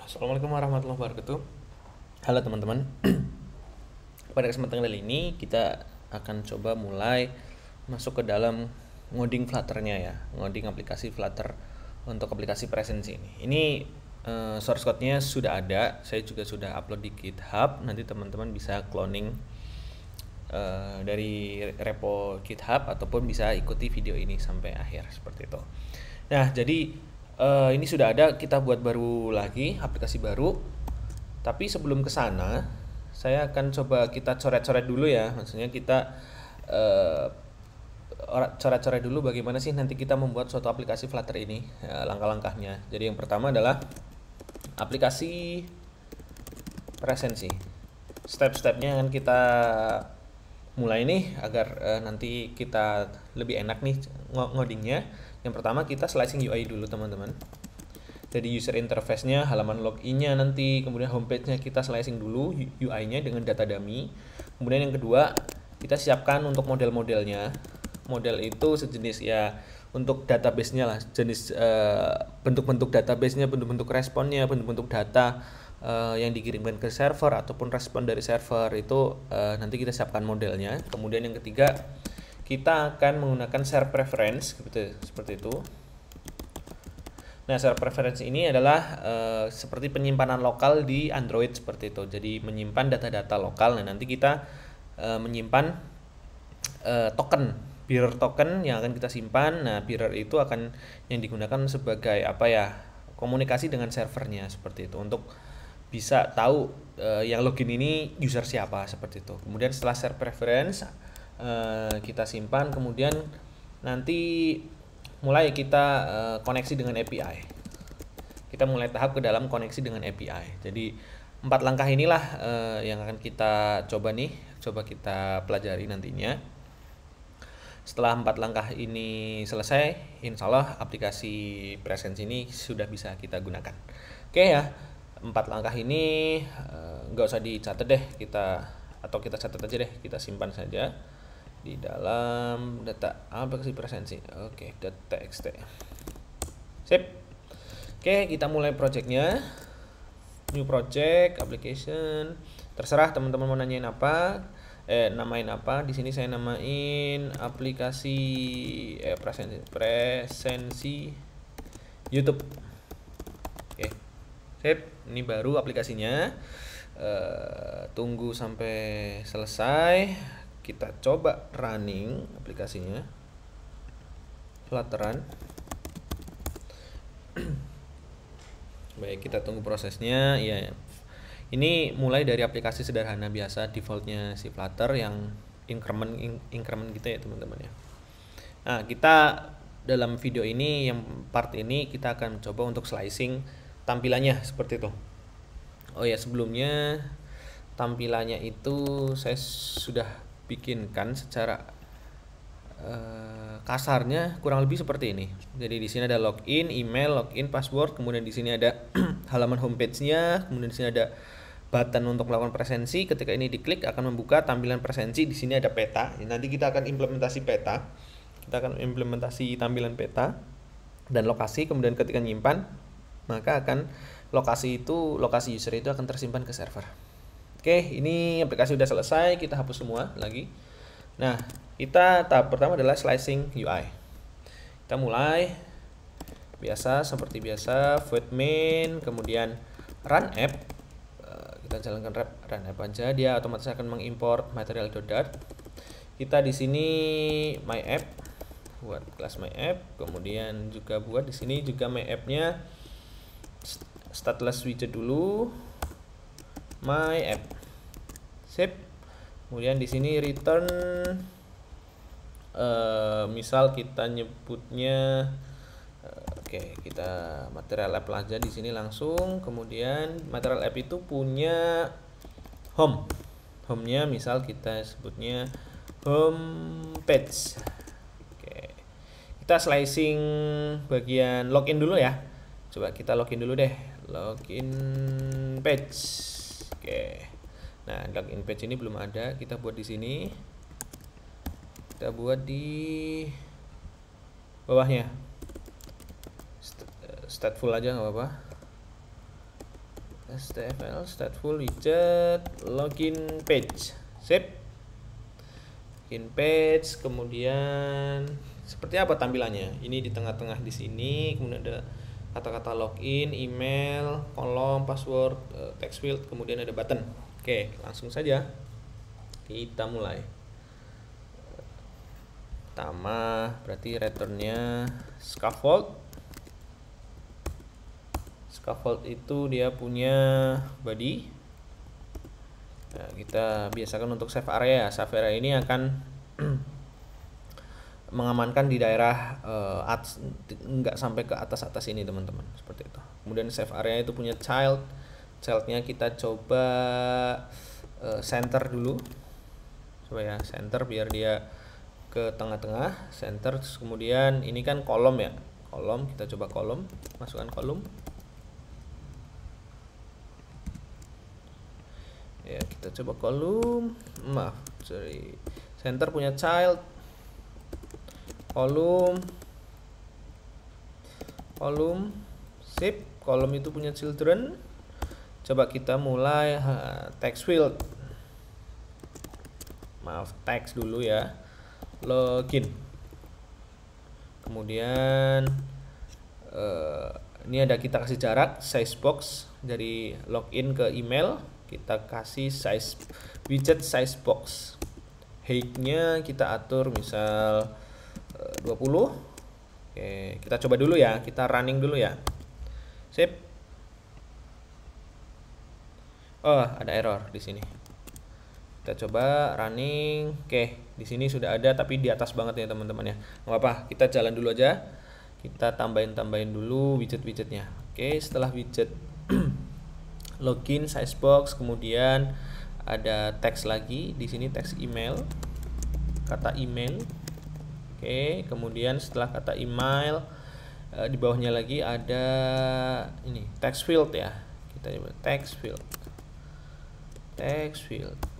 Assalamualaikum warahmatullahi wabarakatuh. Halo teman-teman. Pada kesempatan kali ini kita akan coba mulai masuk ke dalam ngoding Flutter-nya ya, ngoding aplikasi Flutter untuk aplikasi presensi ini. Ini source code-nya sudah ada, saya juga sudah upload di GitHub. Nanti teman-teman bisa cloning dari repo GitHub ataupun bisa ikuti video ini sampai akhir seperti itu. Nah, jadi ini sudah ada, kita buat baru lagi aplikasi baru. Tapi sebelum ke sana, saya akan coba kita coret-coret dulu ya. Maksudnya kita coret-coret dulu bagaimana sih nanti kita membuat suatu aplikasi Flutter ini, langkah-langkahnya. Jadi yang pertama adalah aplikasi presensi. Step-stepnya akan kita mulai nih agar nanti kita lebih enak nih ngodingnya. Yang pertama kita slicing UI dulu teman-teman. Jadi user interface-nya, halaman login-nya nanti, kemudian homepage-nya kita slicing dulu UI-nya dengan data dummy. Kemudian yang kedua, kita siapkan untuk model-modelnya. Model itu sejenis ya untuk database-nya lah, jenis bentuk-bentuk database-nya, bentuk-bentuk responnya, bentuk-bentuk data yang dikirimkan ke server ataupun respon dari server itu nanti kita siapkan modelnya. Kemudian yang ketiga, kita akan menggunakan share preference seperti itu. Nah, share preference ini adalah seperti penyimpanan lokal di Android seperti itu. Jadi menyimpan data-data lokal. Nah, nanti kita menyimpan token, bearer token yang akan kita simpan. Nah, bearer itu akan yang digunakan sebagai apa ya? Komunikasi dengan servernya seperti itu untuk bisa tahu yang login ini user siapa seperti itu. Kemudian setelah share preference kita simpan, kemudian nanti mulai kita koneksi dengan API. Kita mulai tahap ke dalam koneksi dengan API. Jadi 4 langkah inilah yang akan kita coba kita pelajari nantinya. Setelah 4 langkah ini selesai, insya Allah aplikasi presensi ini sudah bisa kita gunakan. Oke ya, 4 langkah ini nggak usah dicatat deh, kita catat aja deh, kita simpan saja di dalam data aplikasi presensi. Oke, .txt. Sip. Oke, kita mulai projectnya. New project, application. Terserah teman-teman mau nanyain apa, namain apa. Di sini saya namain aplikasi presensi YouTube. Oke. Sip. Ini baru aplikasinya. Tunggu sampai selesai. Kita coba running aplikasinya, Flutteran. Baik, kita tunggu prosesnya. Ya, ini mulai dari aplikasi sederhana biasa defaultnya si Flutter yang increment gitu ya teman-teman ya. Nah, kita dalam video ini yang part ini kita akan coba untuk slicing tampilannya seperti itu. Oh ya, sebelumnya tampilannya itu saya sudah bikinkan secara kasarnya kurang lebih seperti ini. Jadi di sini ada login, email, login, password, kemudian di sini ada halaman homepage-nya, kemudian di sini ada button untuk melakukan presensi. Ketika ini diklik akan membuka tampilan presensi. Di sini ada peta. Nanti kita akan implementasi peta. Kita akan implementasi tampilan peta dan lokasi, kemudian ketika nyimpan maka akan lokasi user itu akan tersimpan ke server. Oke, ini aplikasi sudah selesai, kita hapus semua lagi. Nah, kita tahap pertama adalah slicing UI. Kita mulai seperti biasa, void main, kemudian run app. Kita jalankan run app aja, dia otomatis akan mengimport material.dart. Kita di sini my app, buat kelas my app, kemudian juga buat di sini juga my app-nya stateless widget dulu. My app. Sip. Kemudian di sini return misal kita nyebutnya oke, kita material app aja di sini langsung. Kemudian material app itu punya home. Home-nya misal kita sebutnya home page. Oke. Kita slicing bagian login dulu ya. Coba kita login dulu deh. Login page. Oke. Nah, login page ini belum ada, kita buat di sini. Kita buat di bawahnya. Stateful aja nggak apa-apa. STFL stateful widget login page. Sip. Login page, kemudian seperti apa tampilannya? Ini di tengah-tengah di sini, kemudian ada kata-kata login, email, kolom, password, text field, kemudian ada button. Oke, langsung saja kita mulai. Pertama, berarti returnnya scaffold. Scaffold itu dia punya body. Nah, kita biasakan untuk save area. Save area ini akan mengamankan di daerah nggak sampai ke atas ini teman-teman, seperti itu. Kemudian save area itu punya childnya kita coba center dulu, coba ya center biar dia ke tengah-tengah, center. Kemudian ini kan kolom ya, kolom, kita coba kolom, masukkan kolom ya, kita coba kolom, center punya child, kolom, sip, kolom itu punya children. Coba kita mulai text field, text dulu ya, login. Kemudian ini ada kita kasih jarak size box dari login ke email, kita kasih size widget size box. Height-nya kita atur misal 20. Oke, kita coba dulu ya, kita running dulu ya. Sip. Oh, ada error di sini. Kita coba running. Oke, di sini sudah ada tapi di atas banget ya teman-teman ya. Nggak apa-apa, kita jalan dulu aja. Kita tambahin dulu widget-widgetnya. Oke, setelah widget login size box, kemudian ada teks lagi di sini, teks email, kata email. Oke, kemudian setelah kata email di bawahnya lagi ada ini text field ya. Kita coba text field.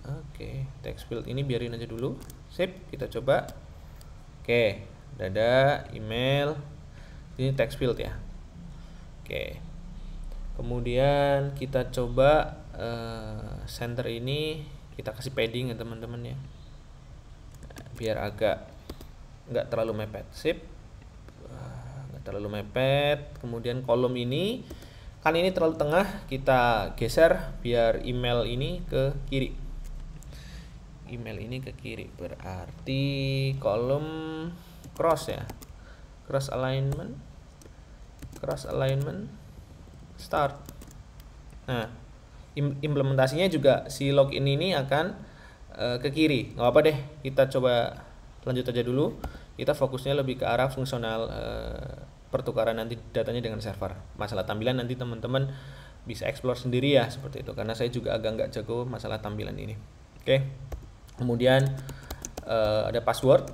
Oke, text field ini biarin aja dulu. Sip, kita coba. Oke, ada email. Ini text field ya. Oke. Kemudian kita coba center ini kita kasih padding ya teman-teman ya, biar agak nggak terlalu mepet. Sip, nggak terlalu mepet. Kemudian kolom ini kan ini terlalu tengah, kita geser biar email ini ke kiri. Email ini ke kiri berarti kolom cross ya, cross alignment start. Nah, implementasinya juga si login ini akan ke kiri. Nggak apa deh, kita coba lanjut aja dulu. Kita fokusnya lebih ke arah fungsional pertukaran nanti datanya dengan server. Masalah tampilan nanti teman-teman bisa explore sendiri ya, seperti itu. Karena saya juga agak nggak jago masalah tampilan ini. Oke. Kemudian ada password.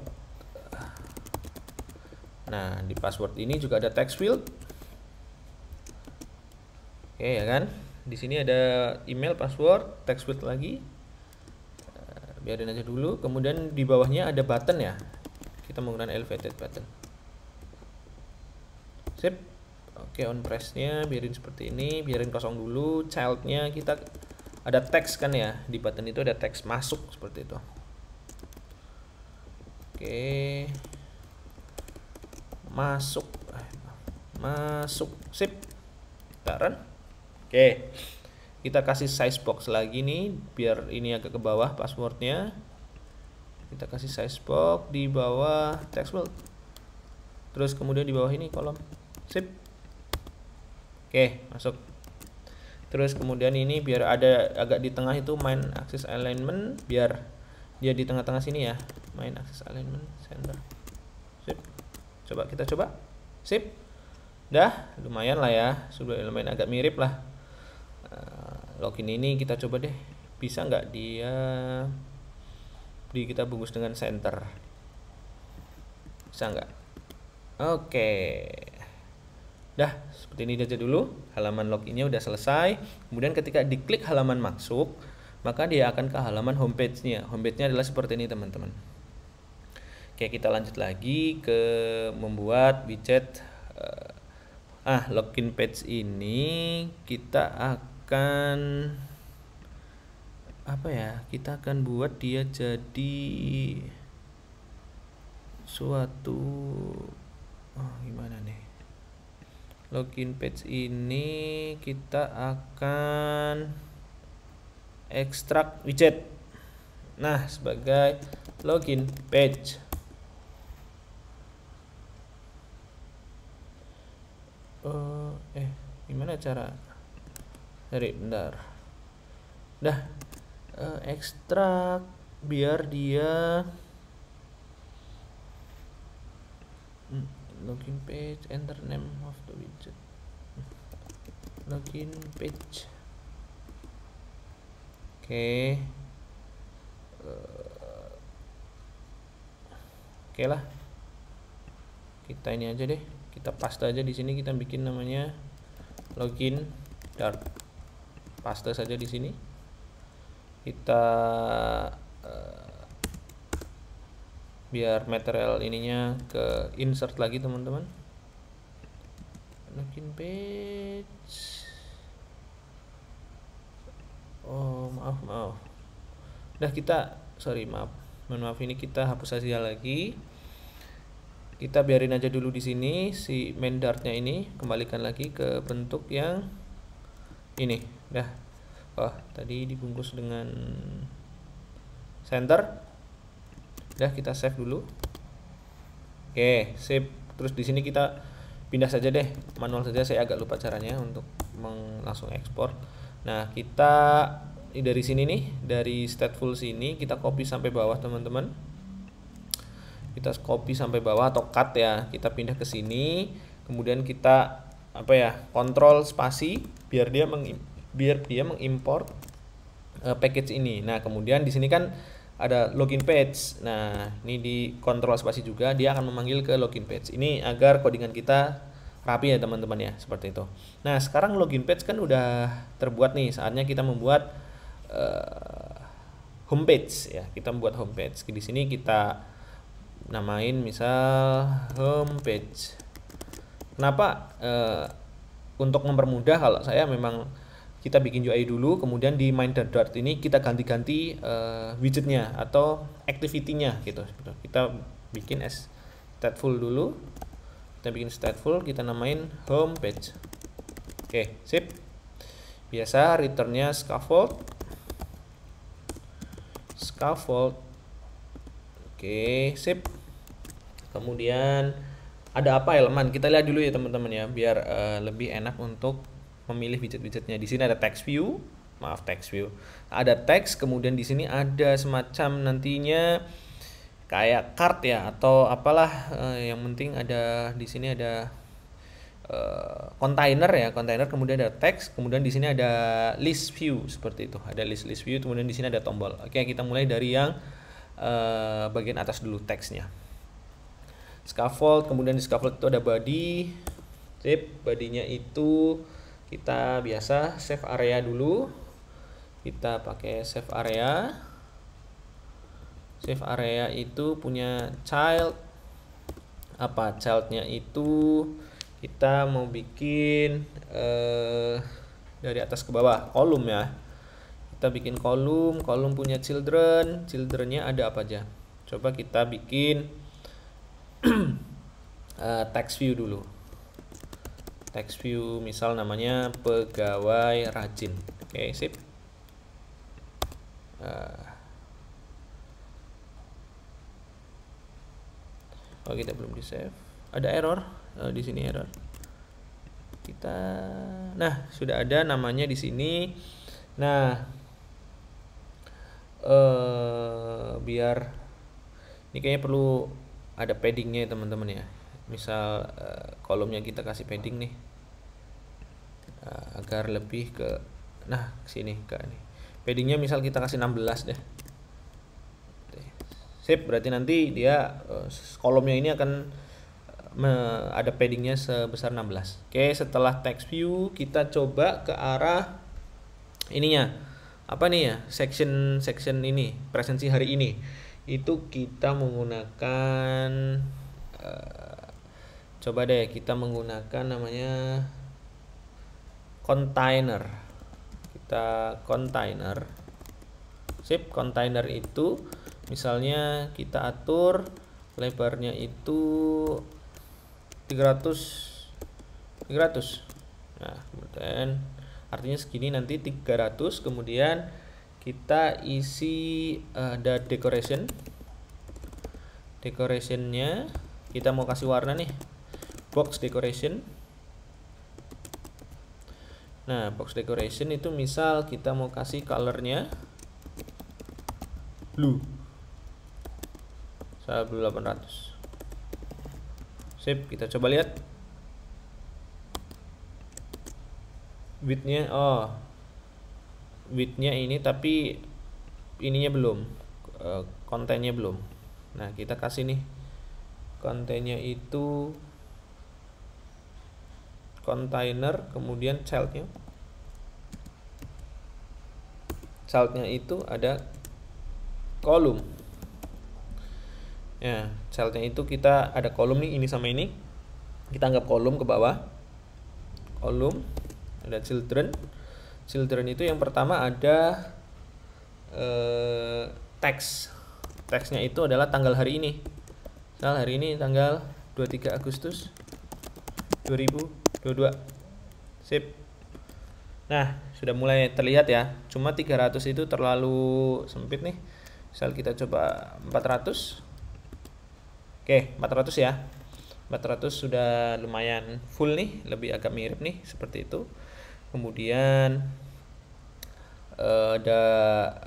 Nah, di password ini juga ada text field. Oke ya kan, di sini ada email, password, text field lagi. Biarin aja dulu. Kemudian di bawahnya ada button ya, kita menggunakan elevated button. Sip. Oke, on press-nya biarin seperti ini, biarin kosong dulu. Child-nya kita ada teks kan ya, di button itu ada teks masuk seperti itu. Oke, masuk, sip. Kita run. Oke, kita kasih size box lagi nih, biar ini agak ke bawah passwordnya. Kita kasih size box di bawah text field. Terus kemudian di bawah ini kolom. Sip. Oke, masuk. Terus kemudian ini biar ada agak di tengah itu main axis alignment, biar dia di tengah-tengah sini ya. Main axis alignment center. Sip. Coba kita coba. Sip. Dah, lumayan lah ya. Sudah lumayan agak mirip lah. Login ini kita coba deh, bisa nggak dia kita bungkus dengan center, bisa nggak? Oke, dah seperti ini aja dulu. Halaman loginnya udah selesai. Kemudian ketika diklik halaman masuk, maka dia akan ke halaman homepage-nya. Homepage-nya adalah seperti ini teman-teman. Oke, kita lanjut lagi ke membuat widget. Login page ini kita akan apa ya, kita akan buat dia jadi suatu gimana nih, login page ini kita akan ekstrak widget sebagai login page. Gimana cara bentar, ekstrak biar dia login page, enter name of the widget, login page. Oke lah, kita ini aja deh, kita paste aja di sini, kita bikin namanya login dart, paste saja di sini. Kita biar material ininya ke insert lagi teman-teman, login page. Maaf. Mohon maaf, ini kita hapus saja lagi. Kita biarin aja dulu di sini si main dartnya ini, kembalikan lagi ke bentuk yang ini. Tadi dibungkus dengan center. Kita save dulu. Oke, save. Terus di sini kita pindah saja deh, manual saja, saya agak lupa caranya untuk langsung ekspor. Nah, kita dari sini nih, dari stateful sini kita copy sampai bawah teman-teman. Kita copy sampai bawah atau cut ya. Kita pindah ke sini, kemudian kita kontrol spasi biar dia mengimport package ini. Nah, kemudian di sini kan ada login page. Nah, ini di kontrol spasi juga, dia akan memanggil ke login page. Ini agar codingan kita rapi ya teman-teman ya, seperti itu. Nah, sekarang login page kan udah terbuat nih, saatnya kita membuat homepage ya. Kita membuat homepage. Di sini kita namain misal homepage. Kenapa? Untuk mempermudah, kalau saya memang kita bikin UI dulu, kemudian di main.dart ini kita ganti-ganti widgetnya atau activity-nya gitu. Kita bikin stateful dulu. Kita bikin stateful, kita namain homepage. Oke, sip. Biasa returnnya scaffold. Oke, sip. Kemudian ada apa elemen? Kita lihat dulu ya teman-teman ya, biar lebih enak untuk memilih widget-widgetnya. Di sini ada text view. Ada teks, kemudian di sini ada semacam nantinya kayak card ya atau apalah, yang penting ada di sini ada container, kemudian ada teks, kemudian di sini ada list view seperti itu. Ada list view, kemudian di sini ada tombol. Oke, kita mulai dari yang bagian atas dulu, teksnya. Scaffold, kemudian di scaffold itu ada body. Sip, bodinya itu kita biasa save area dulu. Kita pakai save area. Save area itu punya child. Childnya itu kita mau bikin dari atas ke bawah, kolom ya. Kita bikin kolom punya childrennya ada apa aja. Coba kita bikin text view dulu. Text view misal namanya pegawai rajin. Oke, sip. Kita belum di save. Ada error di sini, error. Sudah ada namanya di sini. Nah, biar ini kayaknya perlu ada paddingnya teman-teman ya. Misal kolomnya kita kasih padding nih, agar lebih ke sini ke nih. Paddingnya misal kita kasih 16 deh. Sip, berarti nanti dia kolomnya ini akan ada paddingnya sebesar 16. Oke, setelah text view kita coba ke arah ininya. Apa nih ya? Section ini, presensi hari ini. Itu kita menggunakan coba deh kita menggunakan namanya container. kita container. Sip, container itu misalnya kita atur lebarnya itu 300. Nah, kemudian artinya segini, nanti 300. Kemudian kita isi ada decorationnya kita mau kasih warna nih, box decoration. Nah, box decoration itu misal kita mau kasih colornya blue 1800. Sip, kita coba lihat widthnya. Widthnya ini, tapi ininya belum, kontennya belum. Nah, kita kasih nih kontennya itu container, kemudian childnya itu ada kolom. Ya, childnya itu kita ada kolom nih, ini sama ini kita anggap kolom ke bawah. Kolom ada children itu yang pertama ada teksnya itu adalah tanggal hari ini. Misal hari ini tanggal 23 Agustus 2022. Sip. Nah, sudah mulai terlihat ya. Cuma 300 itu terlalu sempit nih. Misal kita coba 400. Oke, 400 ya. 400 sudah lumayan full nih, lebih agak mirip nih seperti itu. Kemudian ada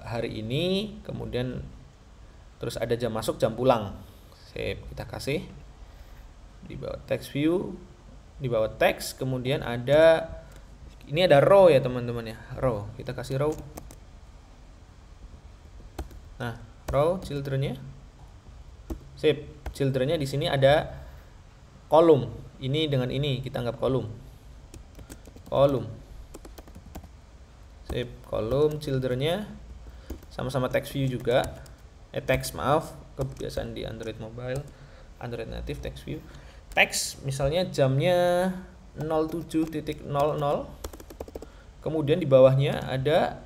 hari ini, kemudian terus ada jam masuk, jam pulang. Sip, kita kasih di bawah text view, di bawah teks, kemudian ada ini ada row ya teman-teman ya, row. Kita kasih row. Nah, row childrennya. Sip, childrennya di sini ada kolom. Ini dengan ini kita anggap kolom. Sip, kolom childrennya sama-sama text view juga. Text, maaf, kebiasaan di Android mobile, Android native text view. Teks misalnya jamnya 07.00. Kemudian di bawahnya ada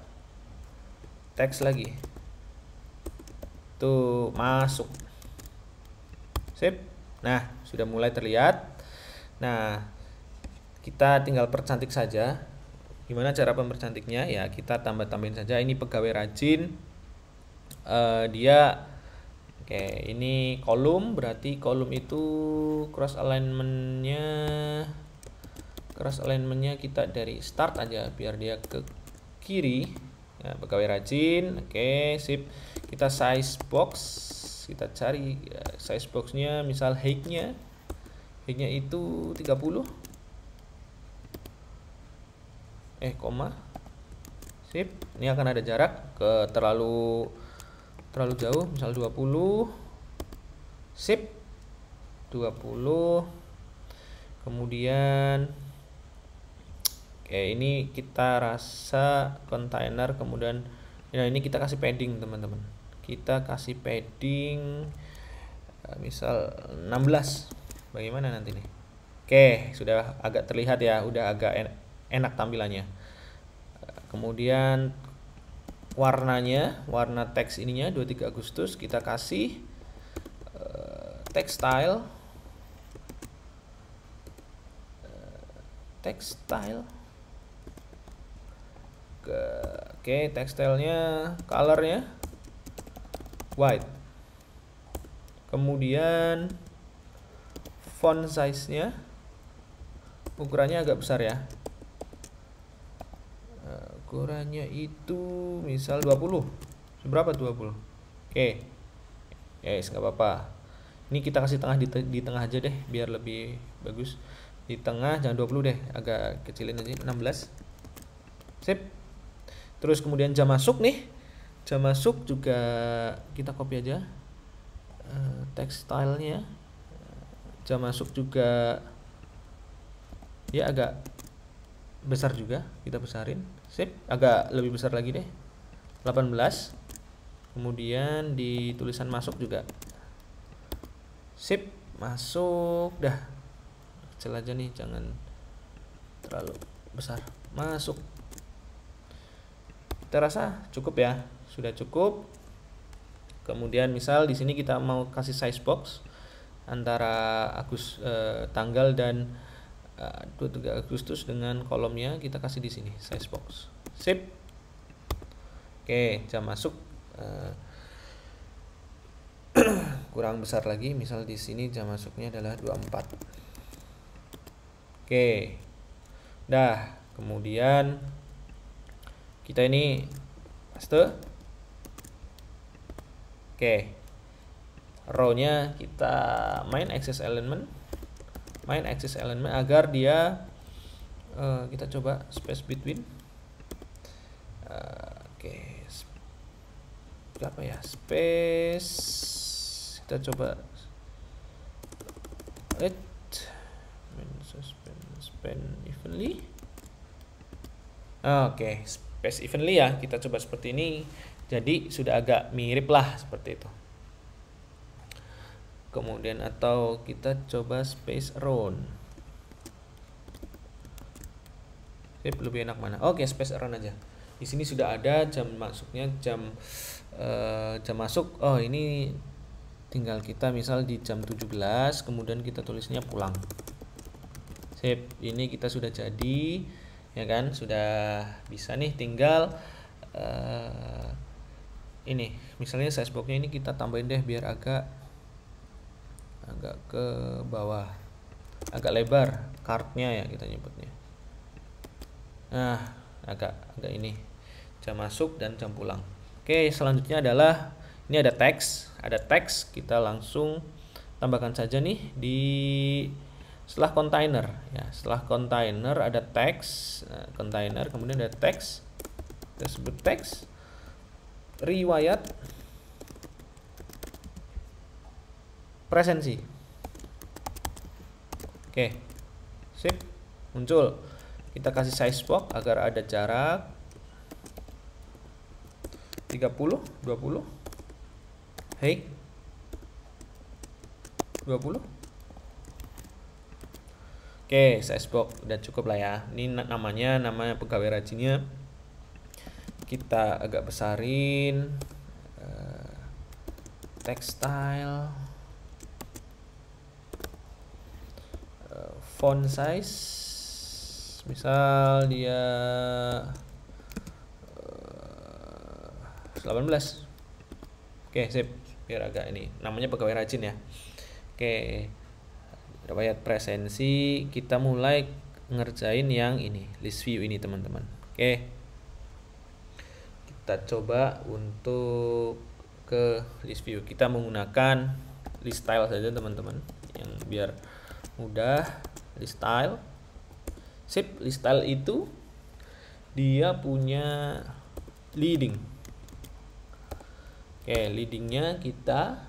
teks lagi. Tuh, masuk. Sip. Nah, sudah mulai terlihat. Nah, kita tinggal percantik saja. Gimana cara mempercantiknya? Ya, kita tambah-tambahin saja. Ini pegawai rajin. Dia oke, ini kolom, berarti kolom itu cross alignmentnya kita dari start aja biar dia ke kiri. Ya, pegawai rajin. Oke, sip. Kita size box, kita cari size boxnya, misal height-nya itu 30. Koma. Sip. Ini akan ada jarak ke terlalu jauh, misal 20. Sip. 20. Kemudian ini kita rasa container, kemudian ya ini kita kasih padding teman-teman. Kita kasih padding misal 16. Bagaimana nanti nih? Oke, sudah agak terlihat ya, udah agak enak tampilannya. Kemudian warnanya, warna teks ininya 23 Agustus kita kasih textile. Oke, tekstilnya, colornya white. Kemudian font size-nya ukurannya agak besar ya. Ukurannya itu misal 20. Seberapa 20? Oke. Yes, nggak apa-apa. Ini kita kasih tengah di tengah aja deh biar lebih bagus. Di tengah, jangan 20 deh, agak kecilin aja, 16. Sip. Terus kemudian jam masuk nih. Jam masuk juga kita copy aja. Tekstilnya. Jam masuk juga ya agak besar juga, kita besarin. Sip, agak lebih besar lagi deh, 18. Kemudian di tulisan masuk juga. Sip, masuk dah. Kecil aja nih, jangan terlalu besar. Masuk. Kita rasa cukup ya, sudah cukup. Kemudian misal di sini kita mau kasih size box antara tanggal dan 23 Agustus dengan kolomnya, kita kasih di sini size box. Sip. Oke, jam masuk kurang besar lagi, misal di sini jam masuknya adalah 24. Oke. Dah, kemudian kita ini paste. Oke. Row-nya kita main axis element agar dia kita coba space between. Oke. Berapa ya? Space kita coba span evenly. Oke, space evenly ya, kita coba seperti ini. Jadi sudah agak mirip lah seperti itu. Kemudian atau kita coba space around. Lebih enak mana? Oke, space around aja. Di sini sudah ada jam masuknya, jam masuk. Oh, ini tinggal kita misal di jam 17, kemudian kita tulisnya pulang. Sip, ini kita sudah jadi, ya kan? Sudah bisa nih, tinggal ini misalnya size boxnya ini kita tambahin deh biar agak ke bawah, agak lebar cardnya ya kita nyebutnya. Nah, agak ini jam masuk dan jam pulang. Oke, selanjutnya adalah ini ada teks, kita langsung tambahkan saja nih di setelah container ya. Setelah container ada teks, container, kemudian ada teks, kita sebut teks riwayat presensi. Oke, sip, muncul. Kita kasih size box agar ada jarak 30, 20. Hey, 20. Oke, size box udah cukup lah ya. Ini namanya pegawai rajinnya. Kita agak besarin. Textile, font size, misal dia 18. Oke, sip. Biar agak ini. Namanya pegawai rajin ya. Oke. Riwayat presensi, kita mulai ngerjain yang ini, list view ini teman-teman. Oke. Kita coba untuk ke list view. Kita menggunakan list style saja teman-teman, yang biar mudah. List style. Sip, list style itu dia punya leading. Oke, leadingnya kita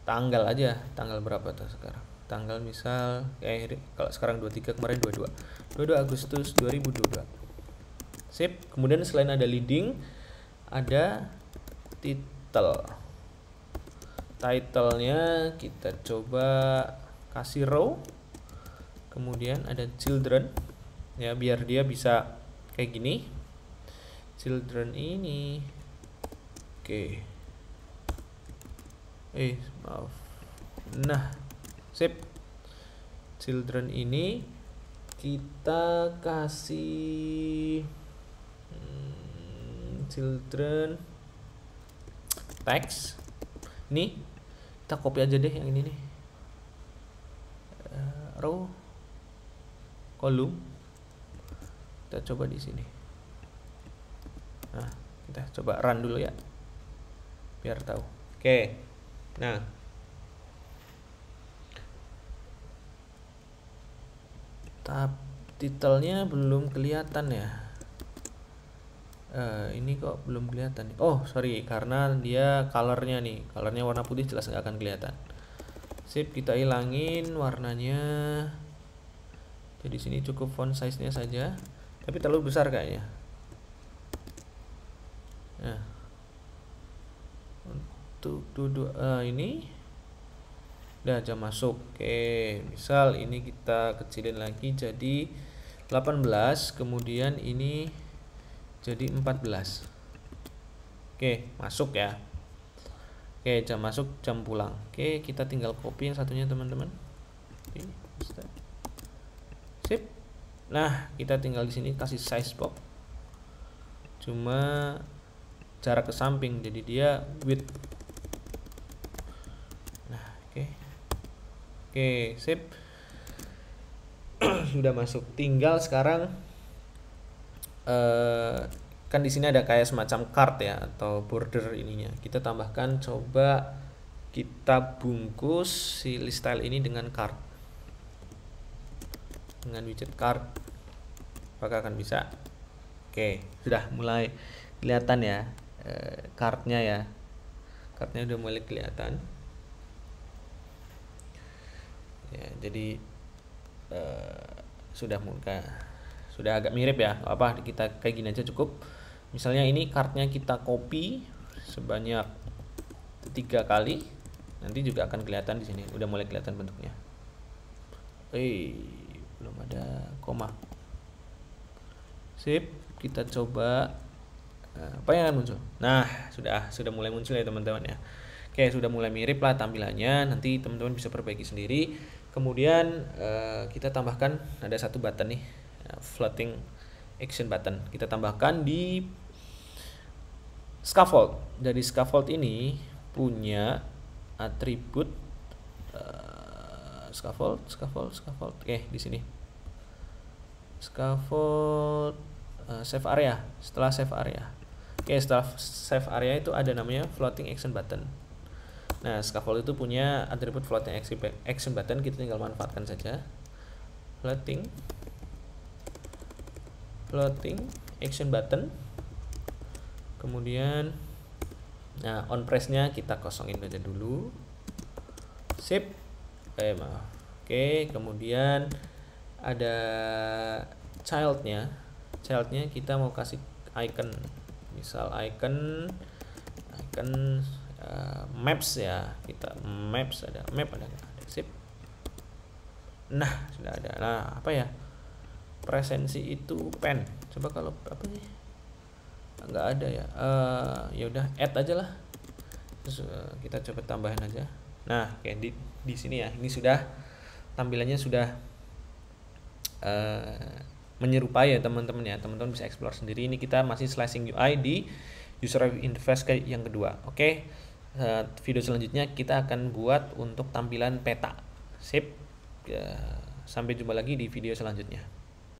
tanggal aja. Tanggal berapa tuh sekarang? Tanggal misal kalau sekarang 23, kemarin 22 Agustus 2022. Sip. Kemudian selain ada leading, ada title. Title-nya kita coba kasih row. Kemudian ada children ya, biar dia bisa kayak gini. Children ini oke. Maaf. Nah, sip. Children ini kita kasih children text. Ini kita copy aja deh yang ini nih. Row, column. Kita coba di sini. Nah, kita coba run dulu ya, biar tahu. Oke. Nah, titelnya belum kelihatan ya. Ini kok belum kelihatan. Oh, sorry, karena dia colornya nih, colornya warna putih, jelas nggak akan kelihatan. Sip, kita hilangin warnanya. Jadi sini cukup font size-nya saja, tapi terlalu besar kayaknya. Nah, untuk duduk ini udah jam masuk. Oke, misal ini kita kecilin lagi jadi 18, kemudian ini jadi 14. Oke, masuk ya. Oke, jam masuk, jam pulang. Oke, kita tinggal copy yang satunya teman-teman. Oke, sip. Nah, kita tinggal di sini kasih size box. Cuma jarak ke samping, jadi dia width. Nah, oke. Oke, sip. Sudah masuk. Tinggal sekarang kan di sini ada kayak semacam card ya atau border ininya. Kita tambahkan, coba kita bungkus si list style ini dengan card. Dengan widget card. Apakah akan bisa? Oke, sudah mulai kelihatan ya cardnya ya. Cardnya udah mulai kelihatan. Ya, jadi sudah agak mirip ya. Apa, kita kayak gini aja cukup. Misalnya ini cardnya kita copy sebanyak 3 kali, nanti juga akan kelihatan di sini. Udah mulai kelihatan bentuknya. Belum ada koma. Sip, kita coba apa yang akan muncul. Nah, sudah mulai muncul ya teman-teman ya. Oke, sudah mulai mirip lah tampilannya. Nanti teman-teman bisa perbaiki sendiri. Kemudian kita tambahkan ada satu button nih, floating action button. Kita tambahkan di scaffold. Dari scaffold ini punya atribut scaffold. Oke, di sini. Scaffold save area. Setelah save area. Oke, setelah save area itu ada namanya floating action button. Nah, scaffold itu punya atribut floating action button, kita tinggal manfaatkan saja. Floating action button. Kemudian nah, on press-nya kita kosongin aja dulu. Sip. Maaf. Oke, kemudian ada childnya kita mau kasih icon, misal icon maps ya. Kita maps ada sip. Nah, sudah ada. Nah, apa ya, presensi itu pen. Coba kalau apa nih, nggak ada ya. Ya udah add aja lah. Terus kita coba tambahin aja. Nah, kayak di sini ya, ini sudah tampilannya sudah menyerupai ya teman-teman ya. Teman-teman bisa explore sendiri. Ini kita masih slashing UI di user interface kayak yang kedua. Oke. Video selanjutnya kita akan buat untuk tampilan peta. Sip. Sampai jumpa lagi di video selanjutnya.